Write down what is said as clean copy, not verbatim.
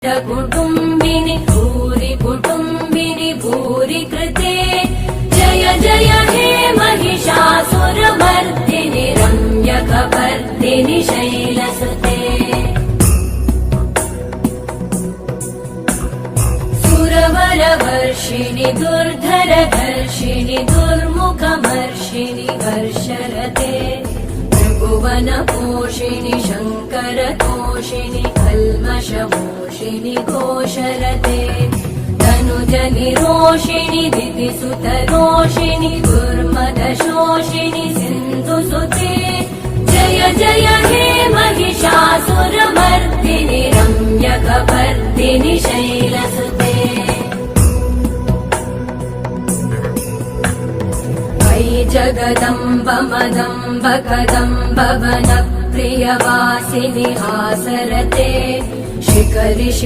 कुटुम्बिनि भूरि कुटुम्बिनि भूरि कृते जय जय हे महिषासुरमर्दिनि रम्यकपर्दिनि शैलसुते सुरवरवर्षिणि दुर्धरधर्षिणि दुर्मुखमर्षिणि वर्षरते त्रिभुवनपोषिणि शङ्करतोषिणि कल्मषमोषिणि घोषरते तनुजनिरोषिणि दितिसुतरोषिणि दुर्मदशोषिणि सिन्धुसुते जय जय हे महिषासुरमर्दिनि रम्यकपर्दिनि शैलसुते जगदम्ब मदम्ब कदम्ब वनप्रियवासिनि हासरते शिखरि